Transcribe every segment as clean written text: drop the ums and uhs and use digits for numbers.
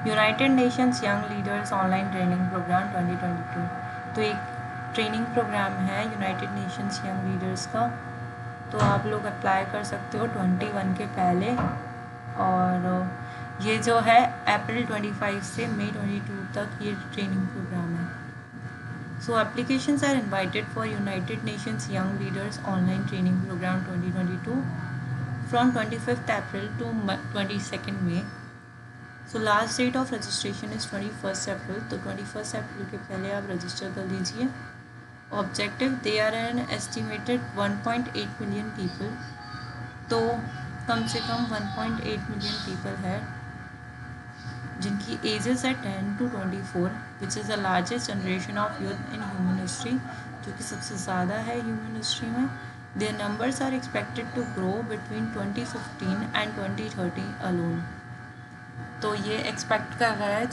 United nations young leaders online training programme 2022। तो एक training programme है यूनाइटेड नेशंस यंग लीडर्स का, तो आप लोग अप्लाई कर सकते हो 21 के पहले। और ये जो है अप्रैल 25 से मई 22 तक ये ट्रेनिंग प्रोग्राम है। So applications are invited for United Nations Young Leaders Online Training Program 2022 from 25th April to 22nd May. So last date of registration is 21st April. तो 21st April के पहले आप रजिस्टर कर लीजिए। Objective, they are an estimated 1.8 million people. तो कम से कम 1.8 million people है जिनकी एजेस है 10 to 24, which is the largest generation of youth in human history, जो कि सबसे ज़्यादा है ह्यूमन हिस्ट्री में। Their numbers are expected to grow between 2015 and 2030 alone. तो ये एक्सपेक्ट कर रहा है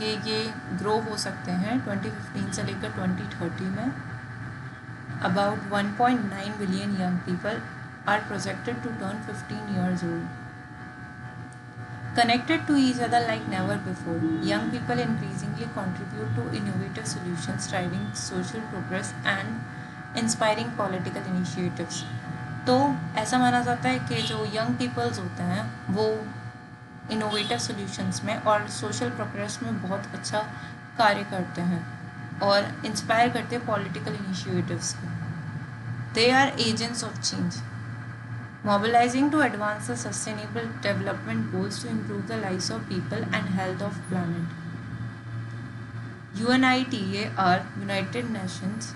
कि ये ग्रो हो सकते हैं 2015 से लेकर 2030 में। About 1.9 billion young people are projected to turn 15 years old. Connected to each other like never before, young people increasingly contribute to innovative solutions, driving social progress and inspiring political initiatives. तो ऐसा माना जाता है कि जो young peoples होते हैं वो इनोवेटिव सॉल्यूशंस में और सोशल प्रोग्रेस में बहुत अच्छा कार्य करते हैं और इंस्पायर करते हैं पॉलिटिकल इनिशिएटिव्स को। They are agents of change, mobilizing to advance the sustainable development goals to improve the lives of people and health of planet. UNITAR, United Nations,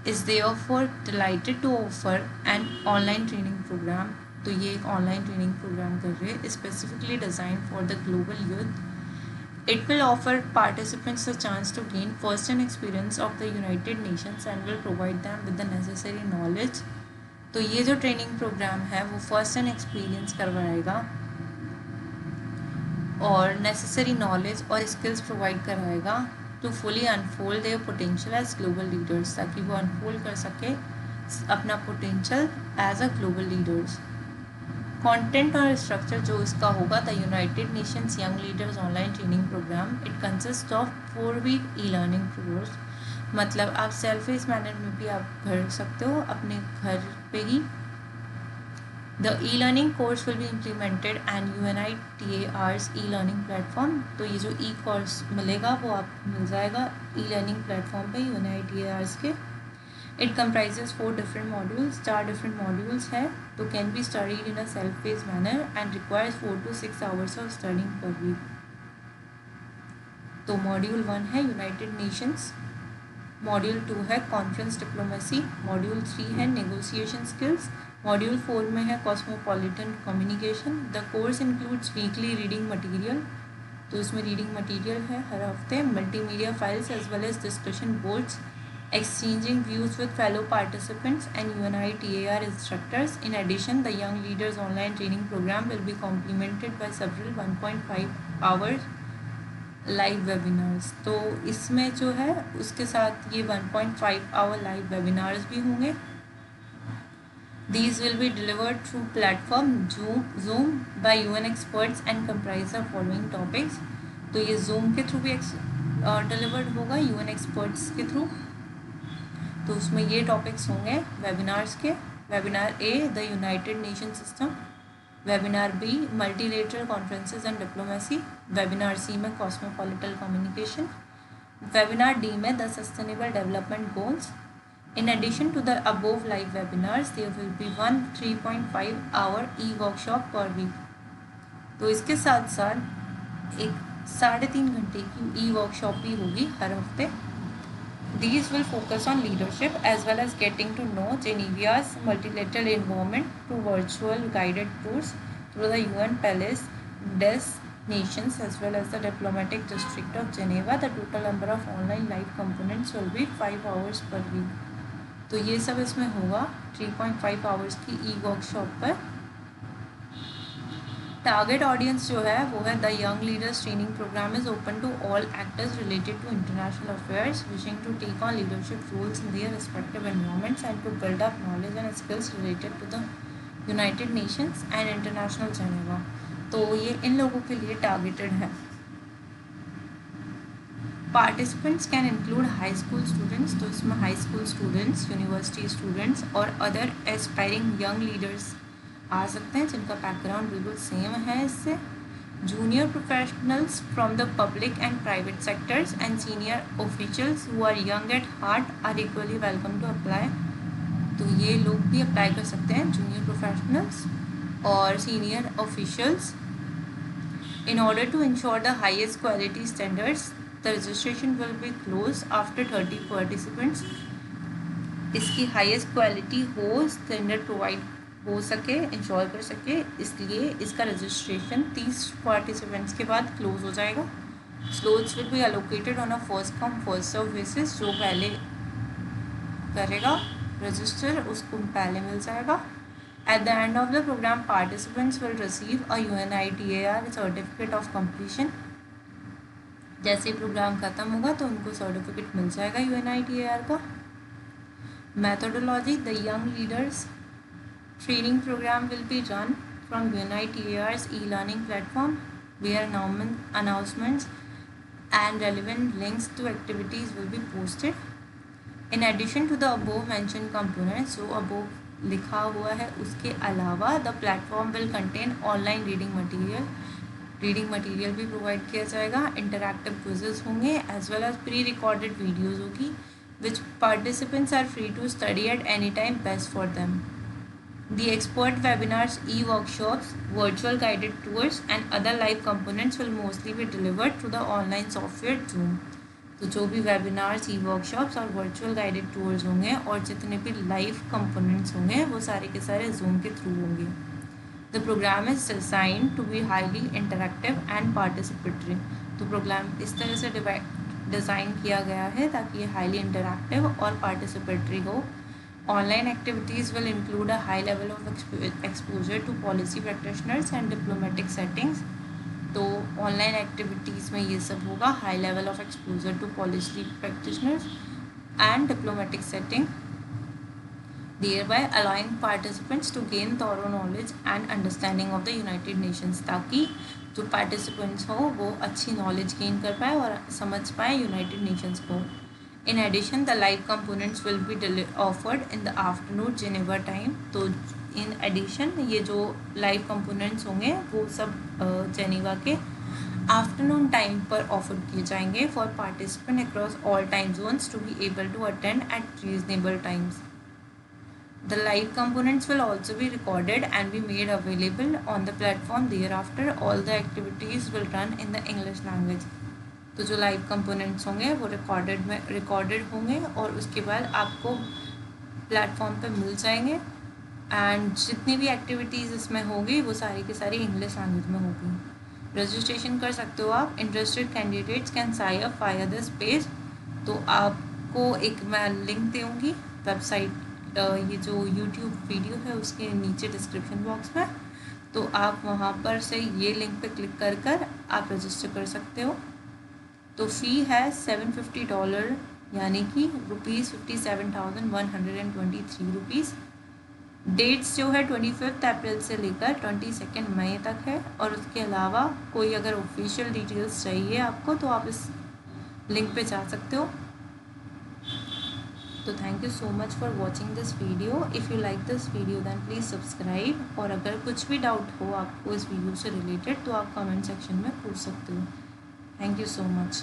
is therefore delighted to offer an online training program. तो ये एक online training programme कर रहे हैं specifically designed for the global youth. It will offer participants a chance to gain first-hand experience of the United Nations and will provide them with the necessary knowledge. तो ये जो training programme है वो first hand experience करवाएगा और necessary knowledge और skills provide कराएगा to fully unfold their potential as global leaders, ताकि वो अनफोल्ड कर सके अपना potential as a global leaders. Content और स्ट्रक्चर जो इसका होगा, the united nations young leaders online training programme, it consist of 4 week e learning course. मतलब आप सेल्फ बेस्ड मैनर में भी आप कर सकते हो अपने घर पे ही। The e learning course will be implemented and UNITAR's e learning platform. तो ये जो ई कोर्स मिलेगा वो आपको मिल जाएगा ई लर्निंग प्लेटफॉर्म पे UNITAR's के। It comprises 4 different modules, 4 different modules है, तो can be studied in a self paced manner and requires 4 to 6 hours of studying per week. तो मॉड्यूल 1 है यूनाइटेड नेशंस, मॉड्यूल 2 है कॉन्फ्रेंस डिप्लोमेसी, मॉड्यूल 3 है negotiation skills, module 4 में है cosmopolitan communication. The course includes weekly reading material, तो इसमें reading material है हर हफ्ते, multimedia files as well as discussion boards, exchanging views with fellow participants and UNITAR instructors. In addition, the Young Leaders Online Training Program will be complemented by several 1.5 hours live webinars. तो इसमें जो है उसके साथ ये 1.5 hour live webinars भी होंगे। These will be delivered through platform Zoom by UN experts and comprise the following topics. तो ये Zoom के थ्रू भी डिलीवर्ड होगा UN experts के थ्रू। तो उसमें ये टॉपिक्स होंगे वेबिनार्स के। Webinar A, the United Nation system, webinar B, multilateral conferences and diplomacy, webinar C में कॉस्मोपॉलिटन कम्युनिकेशन, वेबिनार डी में the sustainable development goals. In addition to the above live webinars there will be 1 3.5 hour e workshop per week. तो इसके साथ साथ एक 3.5 घंटे की e workshop भी होगी हर हफ्ते। These will focus on leadership as well as getting to know Geneva's multilateral environment through virtual guided tours through the UN Palace, des Nations as well as the diplomatic district of Geneva. The total number of online live components will be 5 hours per week. तो ये सब इसमें होगा 3.5 hours की e workshop पर। Target audience जो है वो है the young leaders training programme is open to all actors related to international affairs wishing to take on leadership roles in their respective environments and to build up knowledge and skills related to the united nations and international Geneva. तो ये इन लोगों के लिए targeted है। Participants can include high school students, तो इसमें high school students, university students और अदर एस्पायरिंग यंग लीडर्स आ सकते हैं जिनका बैकग्राउंड बिल्कुल सेम है इससे. Junior professionals from the public and private sectors and senior officials who are young at heart are equally welcome to apply. तो ये लोग भी अप्लाई कर सकते हैं, जूनियर प्रोफेशनल्स और senior officials. In order to ensure the highest quality standards, the registration will be closed after 30 participants. इसकी highest quality हो, standard provide हो सके, इंश्योर कर सके, इसलिए इसका रजिस्ट्रेशन 30 पार्टिसिपेंट्स के बाद क्लोज हो जाएगा. Slots will be allocated on a first come first serve basis. जो पहले करेगा रजिस्टर उसको पहले मिल जाएगा. At the end of the program, participants will receive a UNITAR certificate of completion. जैसे प्रोग्राम ख़त्म होगा तो उनको सर्टिफिकेट मिल जाएगा UNITAR का. Methodology: the young leaders training program will be run from UNITAR's e-learning platform, where announcements and relevant links to activities will be posted. In addition to the above mentioned components, so above लिखा हुआ है उसके अलावा the platform will contain online reading material भी provide किया जाएगा. Interactive quizzes होंगे as well as pre recorded videos होगी which participants are free to study at any time best for them. The expert webinars, e workshops, virtual guided tours and other live components will mostly be delivered through the online software Zoom. तो जो भी webinars, e workshops और virtual guided tours होंगे और जितने भी live components होंगे वो सारे के सारे जूम के थ्रू होंगे. The programme is design to be highly interactive and participatory. तो प्रोग्राम इस तरह से डिज़ाइन किया गया है ताकि ये हाईली इंटरैक्टिव और पार्टिसिपेटरी हो. Online activities will include a high level of exposure to policy practitioners and diplomatic settings. तो ऑनलाइन एक्टिविटीज़ में ये सब होगा, high level of exposure to policy practitioners and diplomatic setting, thereby allowing participants to gain thorough knowledge and understanding of the United Nations. ताकि जो participants हो वो अच्छी नॉलेज गेन कर पाए और समझ पाए यूनाइटेड नेशंस को. In addition, the live components will be offered in the afternoon Geneva time. तो इन एडिशन ये जो लाइव कंपोनेंट्स होंगे वो सब जेनेवा के आफ्टरनून टाइम पर ऑफर किए जाएंगे for participant across all time zones to be able to attend at reasonable times. The live components will also be recorded and be made available on the platform. Thereafter, all the activities will run in the English language. तो जो live components होंगे वो recorded होंगे और उसके बाद आपको platform पे मिल जाएंगे. एंड जितनी भी एक्टिविटीज़ इसमें होगी वो सारी की सारी इंग्लिश लैंग्वेज में होगी. रजिस्ट्रेशन कर सकते हो आप. Interested candidates can sign up via this page. तो आपको एक मैं लिंक दूँगी वेबसाइट, ये जो यूट्यूब वीडियो है उसके नीचे डिस्क्रिप्शन बॉक्स में. तो आप वहाँ पर से ये लिंक पे क्लिक कर आप रजिस्टर कर सकते हो. तो फ़ी है $750 यानी कि ₹57,123. डेट्स जो है 25 अप्रैल से लेकर 22 मई तक है. और उसके अलावा कोई अगर ऑफिशियल डिटेल्स चाहिए आपको तो आप इस लिंक पे जा सकते हो. तो thank you so much for watching this video. If you like this video then please subscribe. और अगर कुछ भी डाउट हो आपको इस वीडियो से रिलेटेड तो आप कमेंट सेक्शन में पूछ सकते हो. Thank you so much.